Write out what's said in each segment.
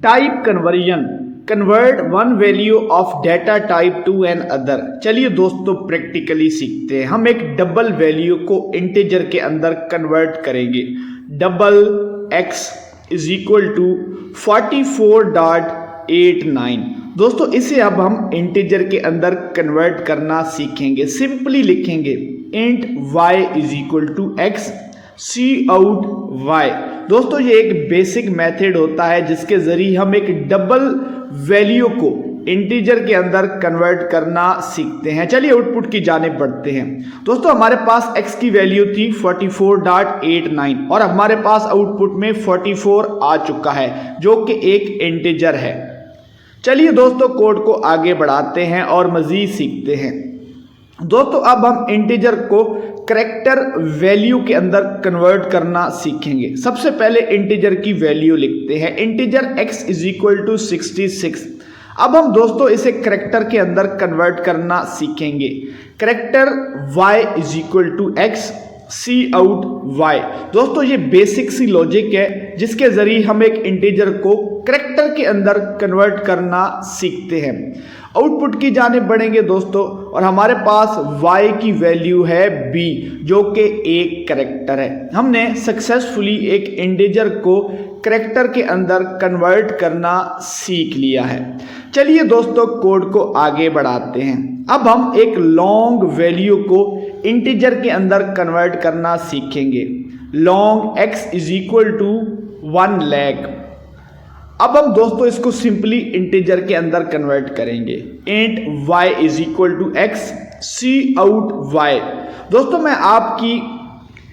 Type conversion, convert one value of data type to another. चलिए दोस्तों practically सीखते हैं। हम एक डबल वैल्यू को इंटीजर के अंदर कन्वर्ट करेंगे। Double x is equal to 44.89। दोस्तों इसे अब हम इंटीजर के अंदर कन्वर्ट करना सीखेंगे। सिंपली लिखेंगे int y is equal to x c out y। दोस्तों ये एक बेसिक मेथड होता है जिसके जरिए हम एक डबल वैल्यू को इंटीजर के अंदर कन्वर्ट करना सीखते हैं। चलिए आउटपुट की जानिब बढ़ते हैं। दोस्तों हमारे पास x की वैल्यू थी 44.89 और हमारे पास आउटपुट में 44 आ चुका है जो कि एक इंटीजर है। चलिए दोस्तों कोड को आगे बढ़ाते हैं और मजीद सीखते हैं। दोस्तों अब हम इंटीजर को करैक्टर वैल्यू के अंदर कन्वर्ट करना सीखेंगे। सबसे पहले इंटीजर की वैल्यू लिखते हैं। Integer x is equal to 66। अब हम दोस्तों इसे करैक्टर के अंदर कन्वर्ट करना सीखेंगे। Character y is equal to x c out y। दोस्तों ये बेसिक सी लॉजिक है जिसके जरिए हम एक इंटीजर को करैक्टर के अंदर कन्वर्ट करना सीखते हैं। आउटपुट की जानिब बढ़ेंगे दोस्तों और हमारे पास y की वैल्यू है b जो कि एक करैक्टर है। हमने सक्सेसफुली एक इंटीजर को करैक्टर के अंदर कन्वर्ट करना सीख लिया है। चलिए दोस्तों कोड को आगे बढ़ाते हैं। अब हम एक लॉन्ग वैल्यू को इंटीजर के अंदर कन्वर्ट करना सीखेंगे। Long x is equal to 1 lakh. अब हम दोस्तों इसको सिंपली इंटीजर के अंदर कन्वर्ट करेंगे। Int y is equal to x c out y। दोस्तों मैं आपकी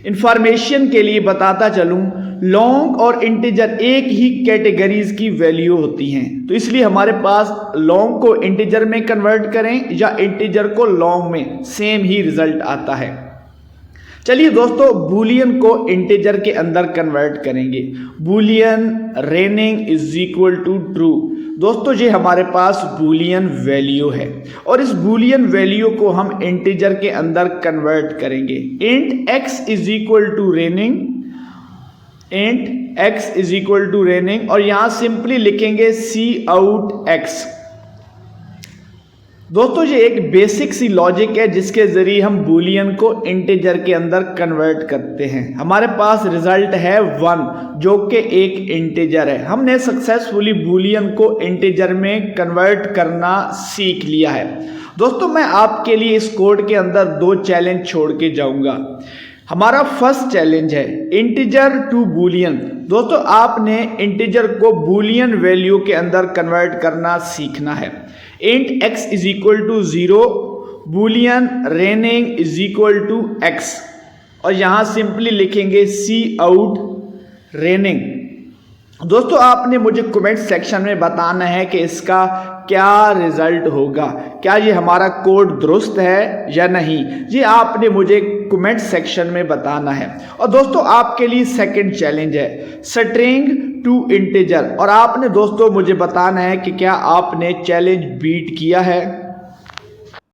इंफॉर्मेशन के लिए बताता चलूं, लॉन्ग और इंटीजर एक ही कैटेगरीज की वैल्यू होती हैं, तो इसलिए हमारे पास लॉन्ग को इंटीजर में कन्वर्ट करें या इंटीजर को लॉन्ग में, सेम ही रिजल्ट आता है। चलिए दोस्तों बूलियन को इंटीजर के अंदर कन्वर्ट करेंगे। Boolean raining is equal to true. दोस्तों ये हमारे पास बूलियन वैल्यू है और इस बूलियन वैल्यू को हम इंटीजर के अंदर कन्वर्ट करेंगे। Int x is equal to raining, int x is equal to raining और यहां सिंपली लिखेंगे सी आउट x। दोस्तों ये एक बेसिक सी लॉजिक है जिसके जरिए हम बूलियन को इंटीजर के अंदर कन्वर्ट करते हैं। हमारे पास रिजल्ट है 1 जो कि एक इंटीजर है। हमने सक्सेसफुली बूलियन को इंटीजर में कन्वर्ट करना सीख लिया है। दोस्तों मैं आपके लिए इस कोड के अंदर 2 चैलेंज छोड़ के जाऊंगा। हमारा फर्स्ट चैलेंज है इंटीजर टू बूलियन। दोस्तों आपने इंटीजर को बूलियन वैल्यू के अंदर कन्वर्ट करना सीखना है। Int x is equal to 0, boolean raining is equal to x और यहां सिंपली लिखेंगे सी आउट रेनिंग। दोस्तों आपने मुझे कमेंट सेक्शन में बताना है कि इसका क्या रिजल्ट होगा, क्या ये हमारा कोड दुरुस्त है या नहीं, ये आपने मुझे कमेंट सेक्शन में बताना है। और दोस्तों आपके लिए सेकंड चैलेंज है स्ट्रिंग टू इंटीजर और आपने दोस्तों मुझे बताना है कि क्या आपने चैलेंज बीट किया है।